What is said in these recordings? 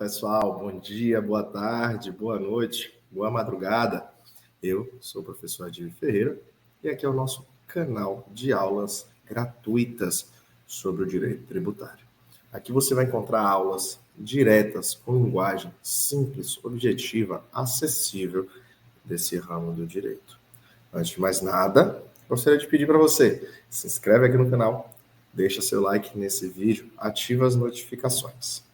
pessoal, bom dia, boa tarde, boa noite, boa madrugada. Eu sou o professor Adílio Ferreira e aqui é o nosso canal de aulas gratuitas sobre o direito tributário. Aqui você vai encontrar aulas diretas com linguagem simples, objetiva, acessível desse ramo do direito. Antes de mais nada, gostaria de pedir para você, se inscreve aqui no canal, deixa seu like nesse vídeo, ativa as notificações.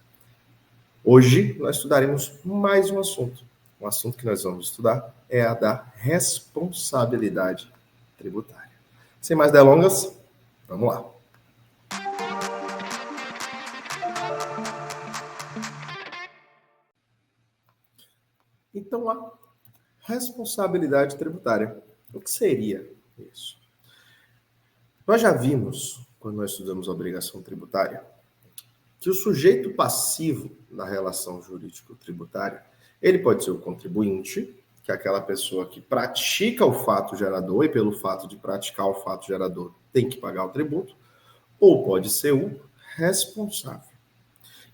Hoje nós estudaremos mais um assunto. O assunto que nós vamos estudar é a da responsabilidade tributária. Sem mais delongas, vamos lá. Então, a responsabilidade tributária. O que seria isso? Nós já vimos, quando nós estudamos a obrigação tributária, que o sujeito passivo da relação jurídico-tributária, ele pode ser o contribuinte, que é aquela pessoa que pratica o fato gerador e pelo fato de praticar o fato gerador tem que pagar o tributo, ou pode ser o responsável.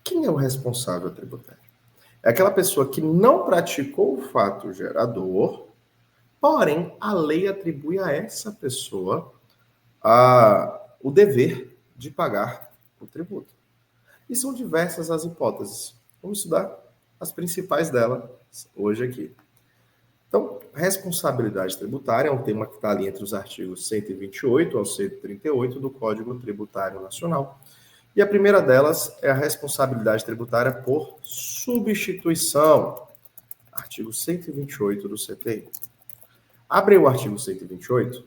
Quem é o responsável tributário? É aquela pessoa que não praticou o fato gerador, porém a lei atribui a essa pessoa o dever de pagar o tributo. E são diversas as hipóteses. Vamos estudar as principais delas hoje aqui. Então, responsabilidade tributária é um tema que está ali entre os artigos 128 ao 138 do Código Tributário Nacional. E a primeira delas é a responsabilidade tributária por substituição. Artigo 128 do CTI. Abre o artigo 128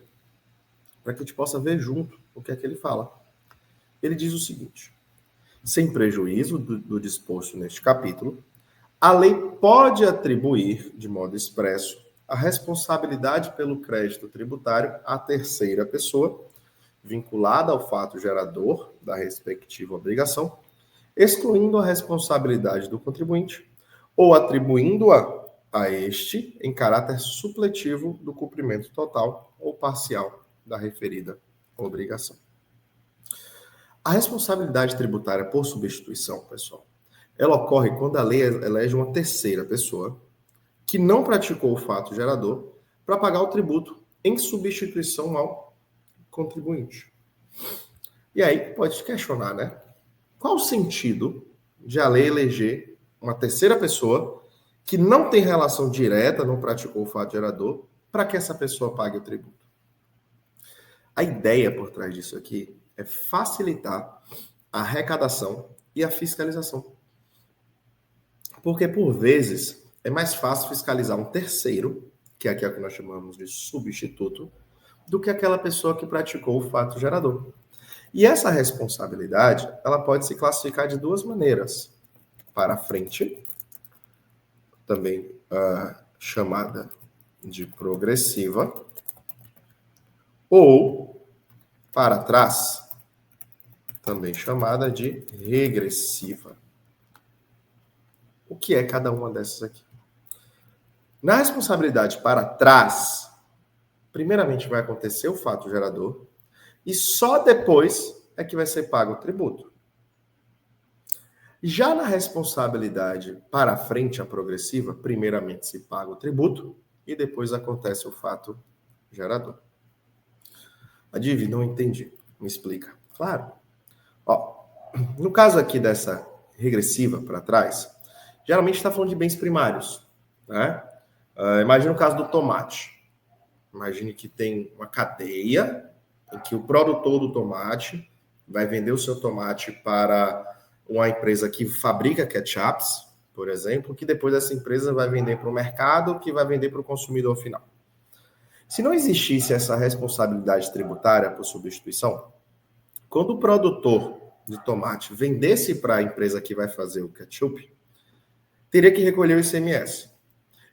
para que a gente possa ver junto o que é que ele fala. Ele diz o seguinte: sem prejuízo do disposto neste capítulo, a lei pode atribuir, de modo expresso, a responsabilidade pelo crédito tributário à terceira pessoa, vinculada ao fato gerador da respectiva obrigação, excluindo a responsabilidade do contribuinte ou atribuindo-a a este em caráter supletivo do cumprimento total ou parcial da referida obrigação. A responsabilidade tributária por substituição, pessoal, ela ocorre quando a lei elege uma terceira pessoa que não praticou o fato gerador para pagar o tributo em substituição ao contribuinte. E aí pode questionar, né? Qual o sentido de a lei eleger uma terceira pessoa que não tem relação direta, não praticou o fato gerador, para que essa pessoa pague o tributo? A ideia por trás disso aqui é facilitar a arrecadação e a fiscalização. Porque, por vezes, é mais fácil fiscalizar um terceiro, que aqui é o que nós chamamos de substituto, do que aquela pessoa que praticou o fato gerador. E essa responsabilidade, ela pode se classificar de duas maneiras. Para frente, também chamada de progressiva, ou para trás, também chamada de regressiva. O que é cada uma dessas aqui? Na responsabilidade para trás, primeiramente vai acontecer o fato gerador e só depois é que vai ser pago o tributo. Já na responsabilidade para frente, a progressiva, primeiramente se paga o tributo e depois acontece o fato gerador. Adílio, não entendi. Me explica. Claro. No caso aqui dessa regressiva para trás, geralmente está falando de bens primários, né? Imagina o caso do tomate. Imagine que tem uma cadeia em que o produtor do tomate vai vender o seu tomate para uma empresa que fabrica ketchups, por exemplo, que depois essa empresa vai vender para o mercado, que vai vender para o consumidor final. Se não existisse essa responsabilidade tributária por substituição, quando o produtor de tomate vendesse para a empresa que vai fazer o ketchup, teria que recolher o ICMS.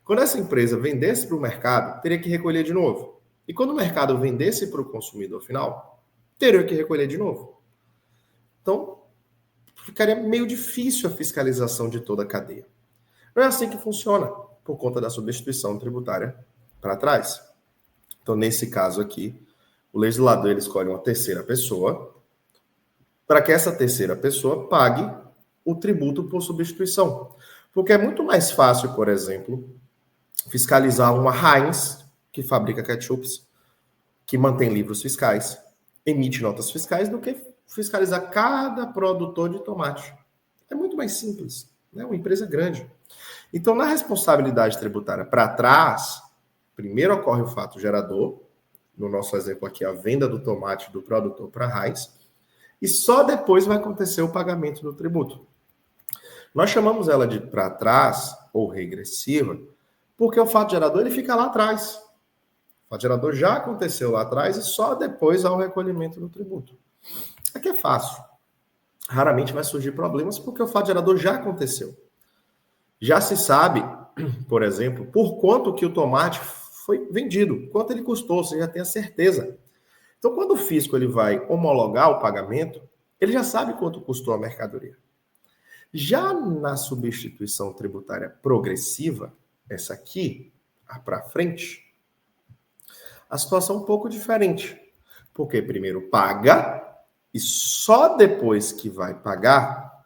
Quando essa empresa vendesse para o mercado, teria que recolher de novo. E quando o mercado vendesse para o consumidor final, teria que recolher de novo. Então, ficaria meio difícil a fiscalização de toda a cadeia. Não é assim que funciona, por conta da substituição tributária para trás. Então, nesse caso aqui, o legislador ele escolhe uma terceira pessoa para que essa terceira pessoa pague o tributo por substituição. Porque é muito mais fácil, por exemplo, fiscalizar uma Heinz, que fabrica ketchups, que mantém livros fiscais, emite notas fiscais, do que fiscalizar cada produtor de tomate. É muito mais simples, né? Uma empresa grande. Então, na responsabilidade tributária para trás, primeiro ocorre o fato gerador, no nosso exemplo aqui, a venda do tomate do produtor para a Heinz, e só depois vai acontecer o pagamento do tributo. Nós chamamos ela de para trás ou regressiva, porque o fato gerador ele fica lá atrás. O fato gerador já aconteceu lá atrás e só depois há o recolhimento do tributo. Aqui é fácil. Raramente vai surgir problemas porque o fato gerador já aconteceu. Já se sabe, por exemplo, por quanto que o tomate foi vendido, quanto ele custou, você já tem a certeza. Então, quando o fisco ele vai homologar o pagamento, ele já sabe quanto custou a mercadoria. Já na substituição tributária progressiva, essa aqui, para frente, a situação é um pouco diferente. Porque primeiro paga e só depois que vai pagar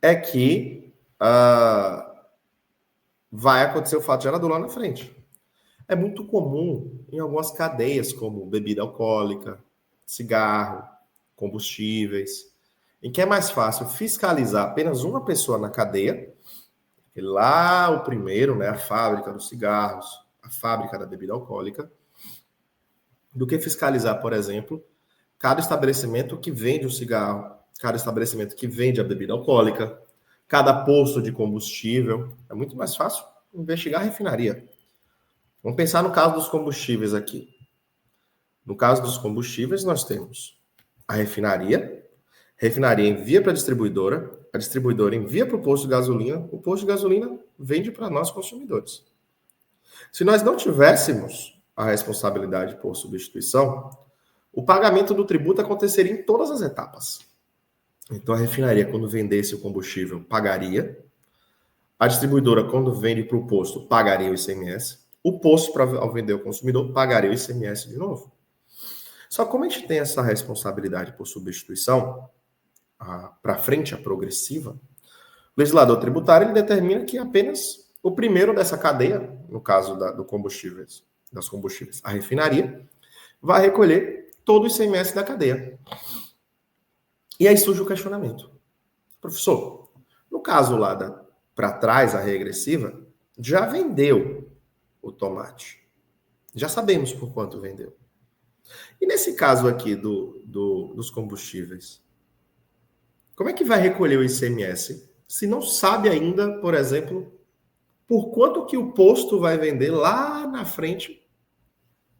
é que vai acontecer o fato gerador lá na frente. É muito comum em algumas cadeias, como bebida alcoólica, cigarro, combustíveis, em que é mais fácil fiscalizar apenas uma pessoa na cadeia, e lá o primeiro, né, a fábrica dos cigarros, a fábrica da bebida alcoólica, do que fiscalizar, por exemplo, cada estabelecimento que vende o cigarro, cada estabelecimento que vende a bebida alcoólica, cada posto de combustível. É muito mais fácil investigar a refinaria. Vamos pensar no caso dos combustíveis aqui. No caso dos combustíveis, nós temos a refinaria envia para a distribuidora envia para o posto de gasolina, o posto de gasolina vende para nós consumidores. Se nós não tivéssemos a responsabilidade por substituição, o pagamento do tributo aconteceria em todas as etapas. Então, a refinaria, quando vendesse o combustível, pagaria. A distribuidora, quando vende para o posto, pagaria o ICMS. O posto, ao vender ao consumidor, pagaria o ICMS de novo. Só que como a gente tem essa responsabilidade por substituição, para frente, a progressiva, o legislador tributário ele determina que apenas o primeiro dessa cadeia, no caso das combustíveis, a refinaria, vai recolher todo o ICMS da cadeia. E aí surge o questionamento. Professor, no caso lá para trás, a regressiva, já vendeu o tomate. Já sabemos por quanto vendeu. E nesse caso aqui dos combustíveis, como é que vai recolher o ICMS se não sabe ainda, por exemplo, por quanto que o posto vai vender lá na frente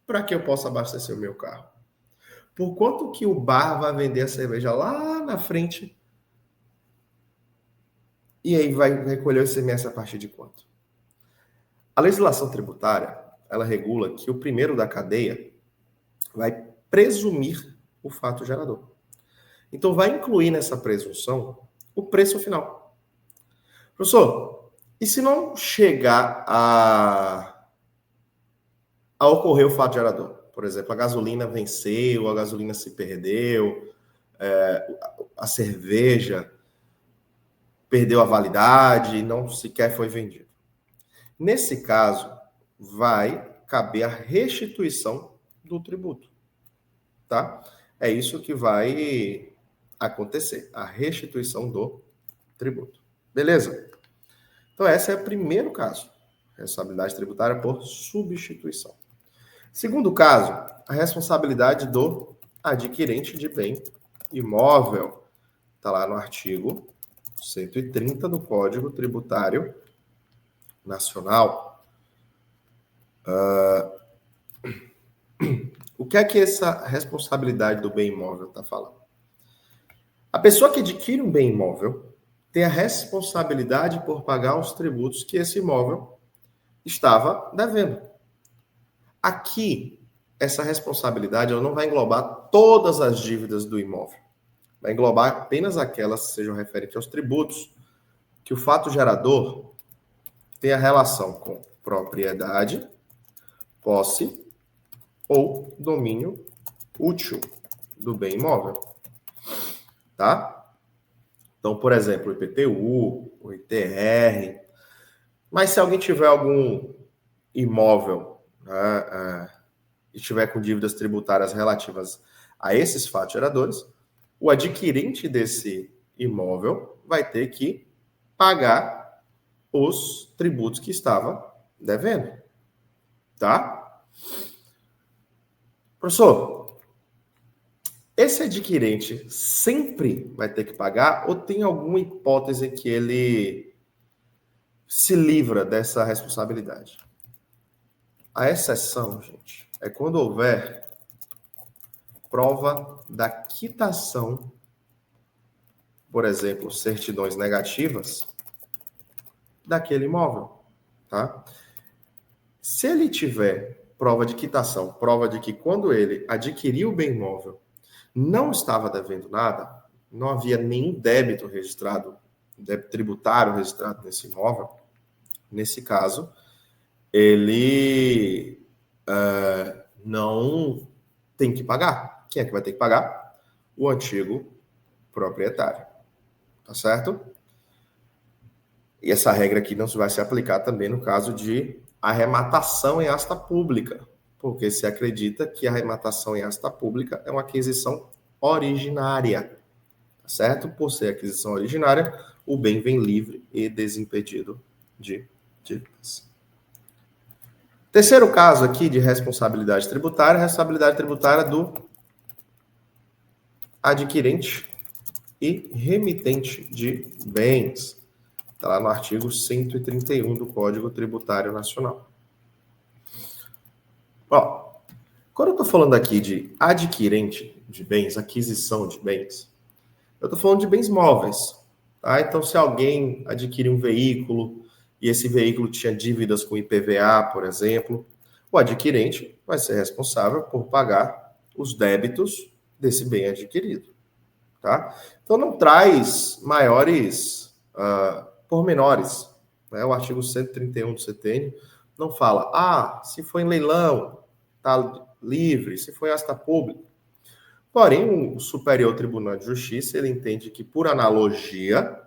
para que eu possa abastecer o meu carro? Por quanto que o bar vai vender a cerveja lá na frente? E aí vai recolher o ICMS a partir de quanto? A legislação tributária, ela regula que o primeiro da cadeia vai presumir o fato gerador. Então, vai incluir nessa presunção o preço final. Professor, e se não chegar a ocorrer o fato gerador? Por exemplo, a gasolina venceu, a gasolina se perdeu, a cerveja perdeu a validade e não sequer foi vendido. Nesse caso, vai caber a restituição do tributo, tá? É isso que vai acontecer, a restituição do tributo. Beleza? Então, esse é o primeiro caso, responsabilidade tributária por substituição. Segundo caso, a responsabilidade do adquirente de bem imóvel. Está lá no artigo 130 do Código Tributário Nacional. O que é que essa responsabilidade do bem imóvel está falando? A pessoa que adquire um bem imóvel tem a responsabilidade por pagar os tributos que esse imóvel estava devendo. Aqui, essa responsabilidade ela não vai englobar todas as dívidas do imóvel. Vai englobar apenas aquelas que sejam referentes aos tributos, que o fato gerador tem a relação com propriedade, posse ou domínio útil do bem imóvel. Tá? Então, por exemplo, o IPTU, o ITR. Mas se alguém tiver algum imóvel, né, e tiver com dívidas tributárias relativas a esses fatos geradores, o adquirente desse imóvel vai ter que pagar os tributos que estava devendo, tá? Professor, esse adquirente sempre vai ter que pagar ou tem alguma hipótese que ele se livra dessa responsabilidade? A exceção, gente, é quando houver prova da quitação, por exemplo, certidões negativas daquele imóvel, tá? Se ele tiver prova de quitação, prova de que quando ele adquiriu o bem imóvel, não estava devendo nada, não havia nenhum débito registrado, débito tributário registrado nesse imóvel, nesse caso, ele não tem que pagar. Quem é que vai ter que pagar? O antigo proprietário. Tá certo? E essa regra aqui não vai se aplicar também no caso de arrematação em asta pública, porque se acredita que a arrematação em asta pública é uma aquisição originária, tá certo? Por ser aquisição originária, o bem vem livre e desimpedido de dívidas. Terceiro caso aqui de responsabilidade tributária do adquirente e remitente de bens. Está lá no artigo 131 do Código Tributário Nacional. Ó, quando eu estou falando aqui de adquirente de bens, aquisição de bens, eu estou falando de bens móveis. Tá? Então, se alguém adquire um veículo e esse veículo tinha dívidas com IPVA, por exemplo, o adquirente vai ser responsável por pagar os débitos desse bem adquirido. Tá? Então, não traz maiores pormenores. Né? O artigo 131 do CTN não fala, se foi em leilão, está livre, se foi asta pública. Porém, o Superior Tribunal de Justiça, ele entende que, por analogia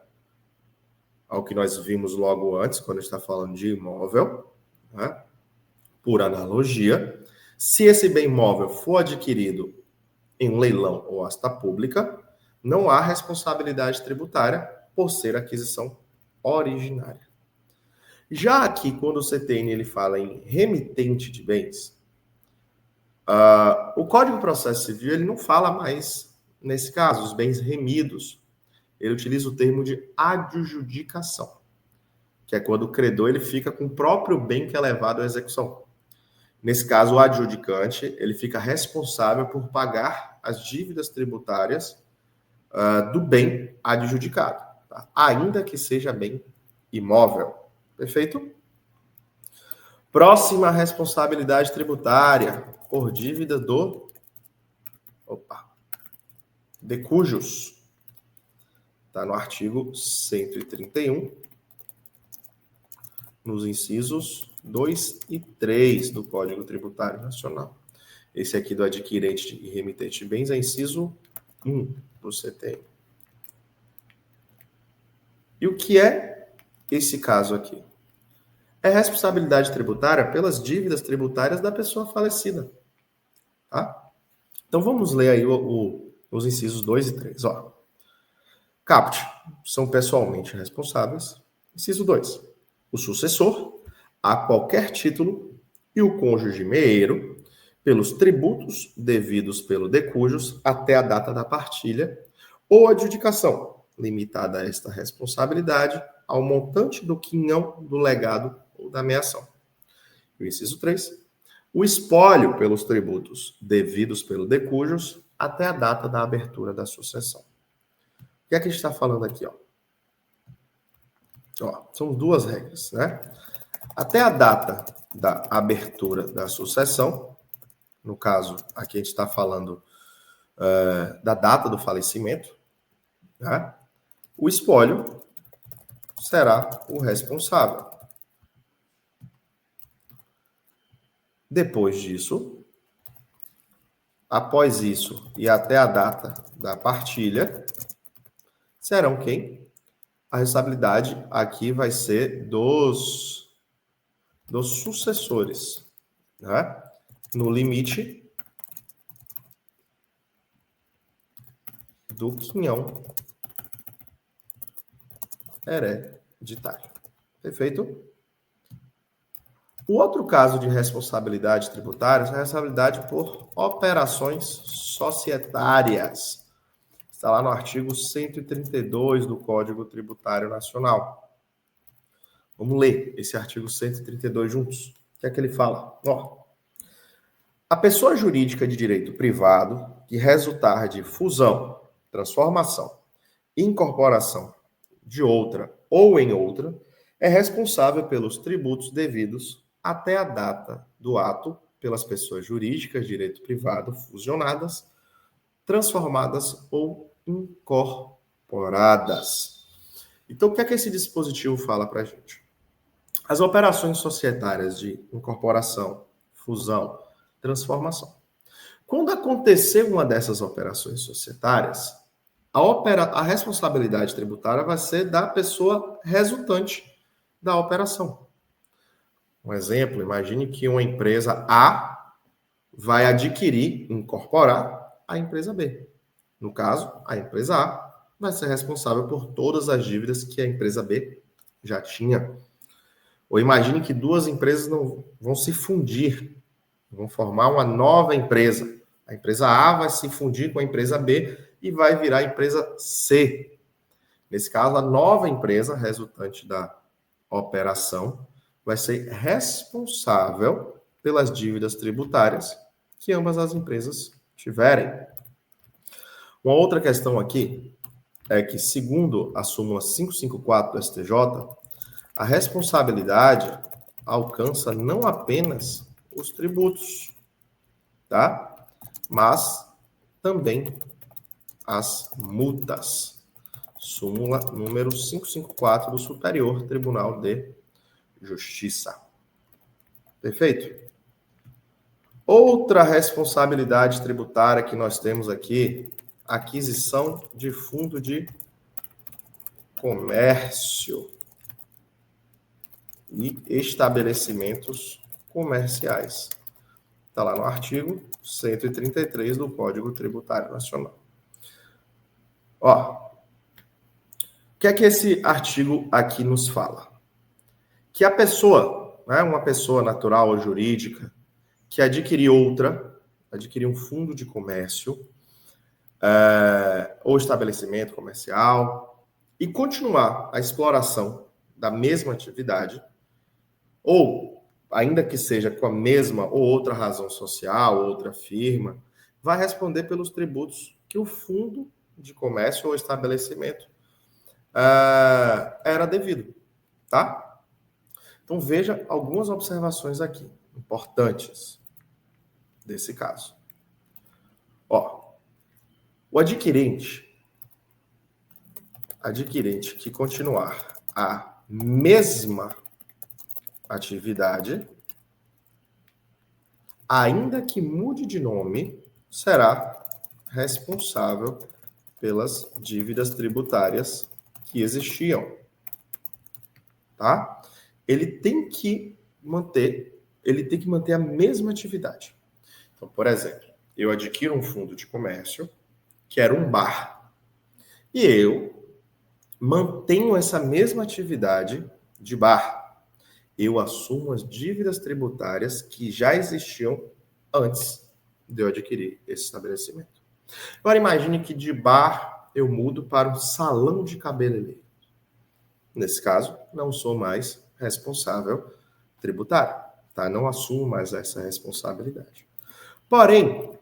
ao que nós vimos logo antes, quando está falando de imóvel, né? Por analogia, se esse bem imóvel for adquirido em um leilão ou asta pública, não há responsabilidade tributária por ser aquisição originária. Já aqui, quando o CTN ele fala em remitente de bens, o Código de Processo Civil ele não fala mais, nesse caso, os bens remidos. Ele utiliza o termo de adjudicação, que é quando o credor ele fica com o próprio bem que é levado à execução. Nesse caso, o adjudicante ele fica responsável por pagar as dívidas tributárias do bem adjudicado, tá? Ainda que seja bem imóvel. Perfeito? Próxima responsabilidade tributária por dívida de cujos. Está no artigo 131, nos incisos 2 e 3 do Código Tributário Nacional. Esse aqui do adquirente e remitente de bens é inciso 1 do CTN. E o que é esse caso aqui? É responsabilidade tributária pelas dívidas tributárias da pessoa falecida. Tá? Então vamos ler aí os incisos 2 e 3. Ó. Caput, são pessoalmente responsáveis. Inciso 2. O sucessor, a qualquer título, e o cônjuge meeiro, pelos tributos devidos pelo de cujos até a data da partilha ou adjudicação, limitada a esta responsabilidade ao montante do quinhão do legado ou da meação. E o inciso 3. O espólio pelos tributos devidos pelo de cujos até a data da abertura da sucessão. O que é que a gente está falando aqui? São duas regras, né? Até a data da abertura da sucessão, no caso, aqui a gente está falando da data do falecimento, né? O espólio será o responsável. Depois disso, após isso e até a data da partilha, serão quem? A responsabilidade aqui vai ser dos sucessores, né? No limite do quinhão hereditário. Perfeito? O outro caso de responsabilidade tributária é a responsabilidade por operações societárias. Está lá no artigo 132 do Código Tributário Nacional. Vamos ler esse artigo 132 juntos. O que é que ele fala? A pessoa jurídica de direito privado que resultar de fusão, transformação, incorporação de outra ou em outra é responsável pelos tributos devidos até a data do ato pelas pessoas jurídicas de direito privado fusionadas, transformadas ou incorporadas. Então, o que é que esse dispositivo fala para a gente? As operações societárias de incorporação, fusão, transformação. Quando acontecer uma dessas operações societárias, a responsabilidade tributária vai ser da pessoa resultante da operação. Um exemplo, imagine que uma empresa A vai adquirir, incorporar a empresa B. No caso, a empresa A vai ser responsável por todas as dívidas que a empresa B já tinha. Ou imagine que duas empresas não vão se fundir, vão formar uma nova empresa. A empresa A vai se fundir com a empresa B e vai virar a empresa C. Nesse caso, a nova empresa resultante da operação vai ser responsável pelas dívidas tributárias que ambas as empresas tiverem. Uma outra questão aqui é que, segundo a súmula 554 do STJ, a responsabilidade alcança não apenas os tributos, tá? Mas também as multas. Súmula número 554 do Superior Tribunal de Justiça. Perfeito? Outra responsabilidade tributária que nós temos aqui, aquisição de fundo de comércio e estabelecimentos comerciais. Está lá no artigo 133 do Código Tributário Nacional. O que é que esse artigo aqui nos fala? Que a pessoa, né, uma pessoa natural ou jurídica, que adquirir um fundo de comércio ou estabelecimento comercial e continuar a exploração da mesma atividade, ou ainda que seja com a mesma ou outra razão social, outra firma, vai responder pelos tributos que o fundo de comércio ou estabelecimento era devido, tá? Então veja algumas observações aqui importantes desse caso. O adquirente que continuar a mesma atividade, ainda que mude de nome, será responsável pelas dívidas tributárias que existiam, tá? Ele tem que manter a mesma atividade. Então, por exemplo, eu adquiro um fundo de comércio que era um bar e eu mantenho essa mesma atividade de bar. Eu assumo as dívidas tributárias que já existiam antes de eu adquirir esse estabelecimento. Agora imagine que de bar eu mudo para um salão de cabeleireiro. Nesse caso, não sou mais responsável tributário, tá? Não assumo mais essa responsabilidade. Porém,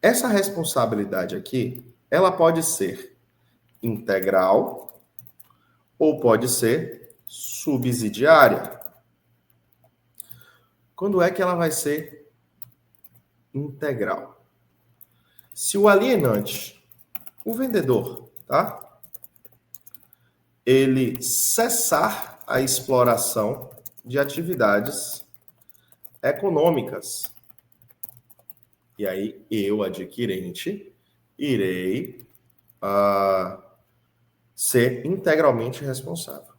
essa responsabilidade aqui, ela pode ser integral ou pode ser subsidiária. Quando é que ela vai ser integral? Se o alienante, o vendedor, tá? Ele cessar a exploração de atividades econômicas. E aí eu, adquirente, irei ser integralmente responsável.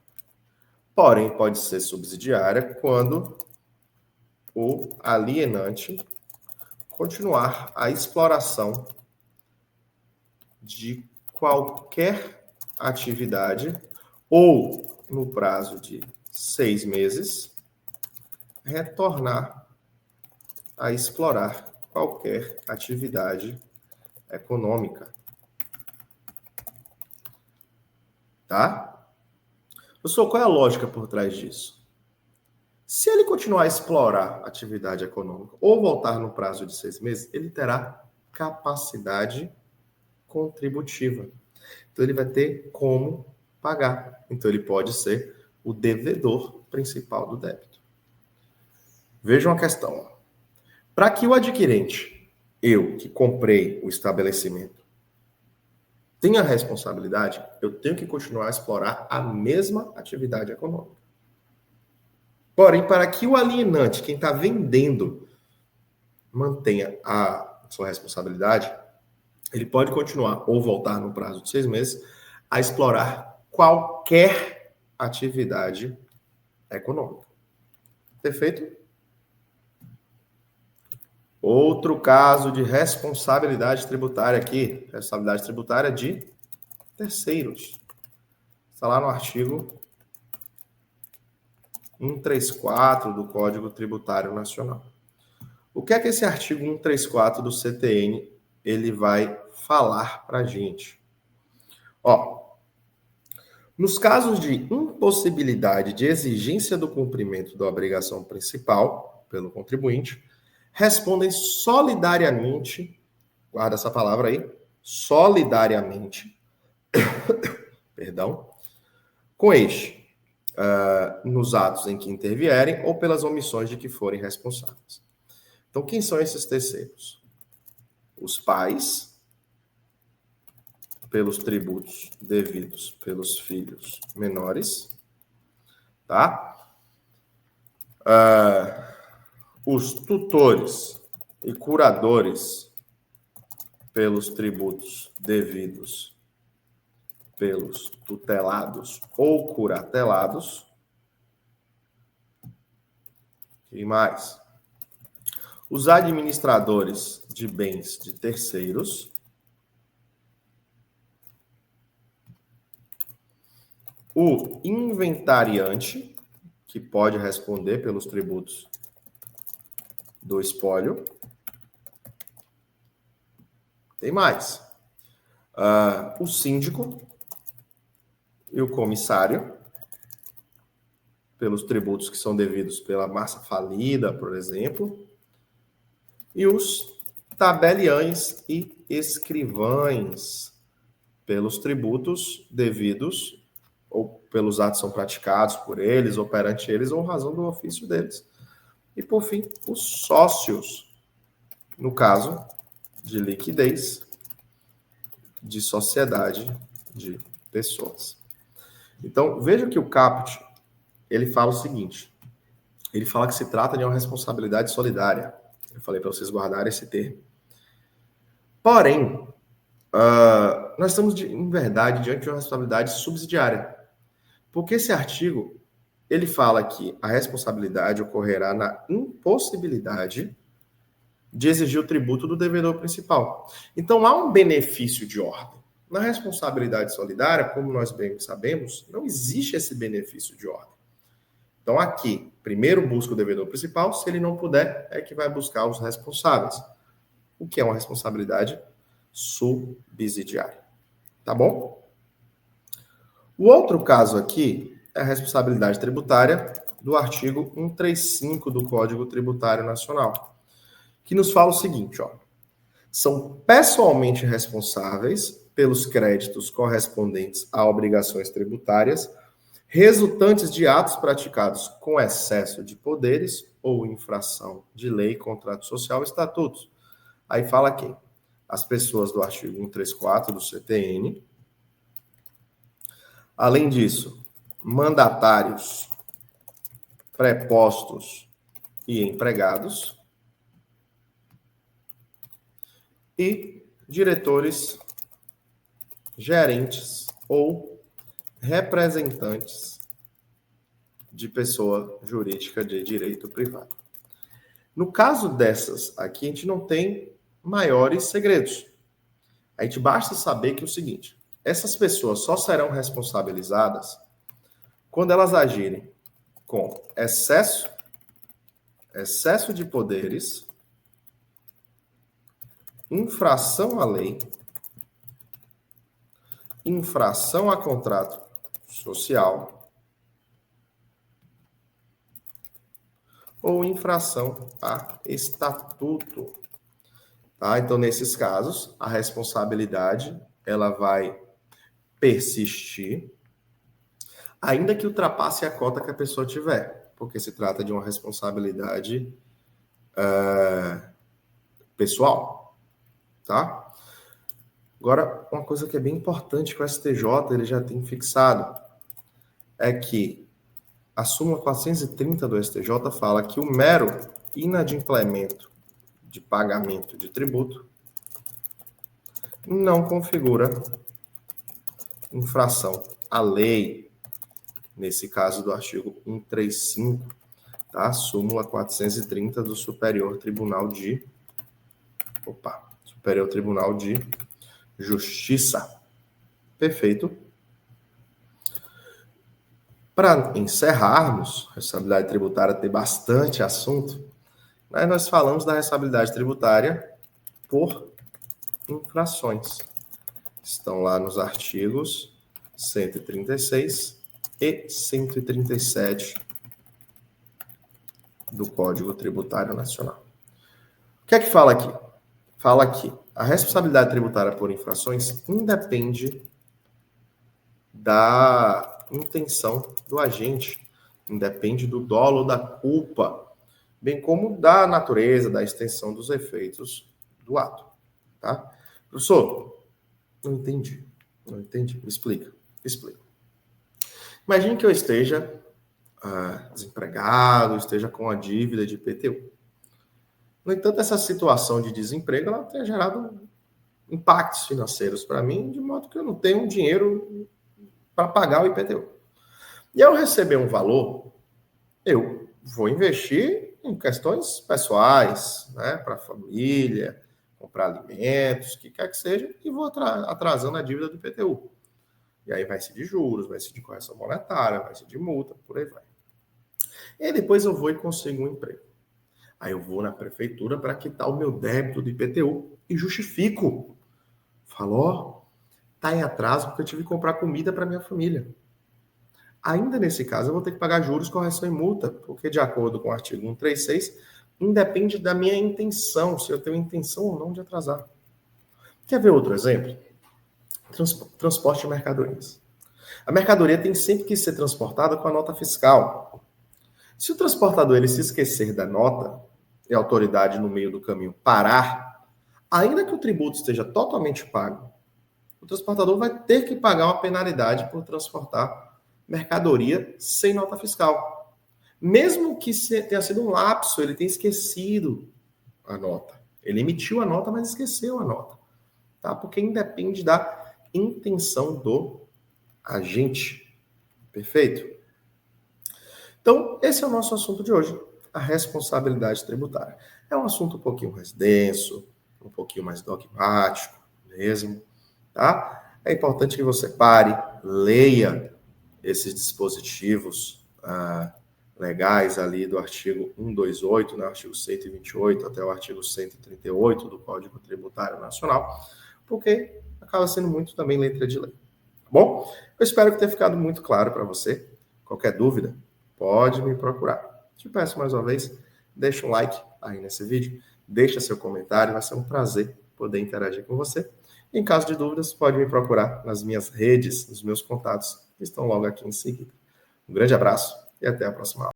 Porém, pode ser subsidiária quando o alienante continuar a exploração de qualquer atividade ou, no prazo de 6 meses, retornar a explorar qualquer atividade econômica. Tá? Professor, qual é a lógica por trás disso? Se ele continuar a explorar a atividade econômica ou voltar no prazo de 6 meses, ele terá capacidade contributiva. Então, ele vai ter como pagar. Então, ele pode ser o devedor principal do débito. Veja uma questão. Para que o adquirente, eu que comprei o estabelecimento, tenha responsabilidade, eu tenho que continuar a explorar a mesma atividade econômica. Porém, para que o alienante, quem está vendendo, mantenha a sua responsabilidade, ele pode continuar ou voltar no prazo de 6 meses a explorar qualquer atividade econômica. Perfeito? Outro caso de responsabilidade tributária aqui, responsabilidade tributária de terceiros. Está lá no artigo 134 do Código Tributário Nacional. O que é que esse artigo 134 do CTN ele vai falar para a gente? Nos casos de impossibilidade de exigência do cumprimento da obrigação principal pelo contribuinte, respondem solidariamente, guarda essa palavra aí, solidariamente, perdão, com este, nos atos em que intervierem ou pelas omissões de que forem responsáveis. Então, quem são esses terceiros? Os pais, pelos tributos devidos pelos filhos menores, tá? Os tutores e curadores pelos tributos devidos pelos tutelados ou curatelados. E mais? Os administradores de bens de terceiros. O inventariante, que pode responder pelos tributos do espólio. Tem mais. O síndico e o comissário, pelos tributos que são devidos pela massa falida, por exemplo. E os tabeliães e escrivães, pelos tributos devidos ou pelos atos que são praticados por eles, ou perante eles, ou razão do ofício deles. E, por fim, os sócios, no caso de liquidez de sociedade de pessoas. Então, veja que o caput, ele fala o seguinte, ele fala que se trata de uma responsabilidade solidária. Eu falei para vocês guardarem esse termo. Porém, nós estamos, em verdade, diante de uma responsabilidade subsidiária. Porque esse artigo, ele fala que a responsabilidade ocorrerá na impossibilidade de exigir o tributo do devedor principal. Então, há um benefício de ordem. Na responsabilidade solidária, como nós bem sabemos, não existe esse benefício de ordem. Então, aqui, primeiro busca o devedor principal, se ele não puder, é que vai buscar os responsáveis. O que é uma responsabilidade subsidiária. Tá bom? O outro caso aqui é a responsabilidade tributária do artigo 135 do Código Tributário Nacional, que nos fala o seguinte, são pessoalmente responsáveis pelos créditos correspondentes a obrigações tributárias resultantes de atos praticados com excesso de poderes ou infração de lei, contrato social ou estatutos. Aí fala quem? As pessoas do artigo 134 do CTN. Além disso, mandatários, prepostos e empregados. E diretores, gerentes ou representantes de pessoa jurídica de direito privado. No caso dessas aqui, a gente não tem maiores segredos. A gente basta saber que é o seguinte, essas pessoas só serão responsabilizadas quando elas agirem com excesso de poderes, infração à lei, infração a contrato social ou infração a estatuto. Tá? Então, nesses casos, a responsabilidade ela vai persistir, ainda que ultrapasse a cota que a pessoa tiver, porque se trata de uma responsabilidade pessoal, tá? Agora, uma coisa que é bem importante que o STJ ele já tem fixado é que a súmula 430 do STJ fala que o mero inadimplemento de pagamento de tributo não configura infração à lei, nesse caso do artigo 135, tá? Súmula 430 do Superior Tribunal de Justiça. Perfeito. Para encerrarmos, a responsabilidade tributária tem bastante assunto, mas nós falamos da responsabilidade tributária por infrações. Estão lá nos artigos 136 e 137 do Código Tributário Nacional. O que é que fala aqui? Fala que a responsabilidade tributária por infrações independe da intenção do agente, independe do dolo ou da culpa, bem como da natureza, da extensão dos efeitos do ato. Tá? Professor, não entendi. Me explica. Imagine que eu esteja desempregado, esteja com a dívida de IPTU. No entanto, essa situação de desemprego ela tem gerado impactos financeiros para mim, de modo que eu não tenho dinheiro para pagar o IPTU. E ao receber um valor, eu vou investir em questões pessoais, né, para a família, comprar alimentos, o que quer que seja, e vou atrasando a dívida do IPTU. E aí vai ser de juros, vai ser de correção monetária, vai ser de multa, por aí vai. E aí depois eu vou e consigo um emprego. Aí eu vou na prefeitura para quitar o meu débito do IPTU e justifico. Falo, tá em atraso porque eu tive que comprar comida para minha família. Ainda nesse caso, eu vou ter que pagar juros, correção e multa, porque de acordo com o artigo 136, independe da minha intenção, se eu tenho intenção ou não de atrasar. Quer ver outro exemplo? Transporte de mercadorias. A mercadoria tem sempre que ser transportada com a nota fiscal. Se o transportador ele se esquecer da nota e a autoridade no meio do caminho parar, ainda que o tributo esteja totalmente pago, o transportador vai ter que pagar uma penalidade por transportar mercadoria sem nota fiscal. Mesmo que tenha sido um lapso, ele tenha esquecido a nota. Ele emitiu a nota, mas esqueceu a nota. Tá? Porque independe da intenção do agente. Perfeito? Então, esse é o nosso assunto de hoje, a responsabilidade tributária. É um assunto um pouquinho mais denso, um pouquinho mais dogmático mesmo, tá? É importante que você pare, leia esses dispositivos legais ali do artigo 128, né, artigo 128 até o artigo 138 do Código Tributário Nacional, porque acaba sendo muito também letra de lei. Tá bom? Eu espero que tenha ficado muito claro para você. Qualquer dúvida, pode me procurar. Te peço mais uma vez, deixa um like aí nesse vídeo, deixa seu comentário, vai ser um prazer poder interagir com você. Em caso de dúvidas, pode me procurar nas minhas redes, nos meus contatos, que estão logo aqui em seguida. Um grande abraço e até a próxima aula.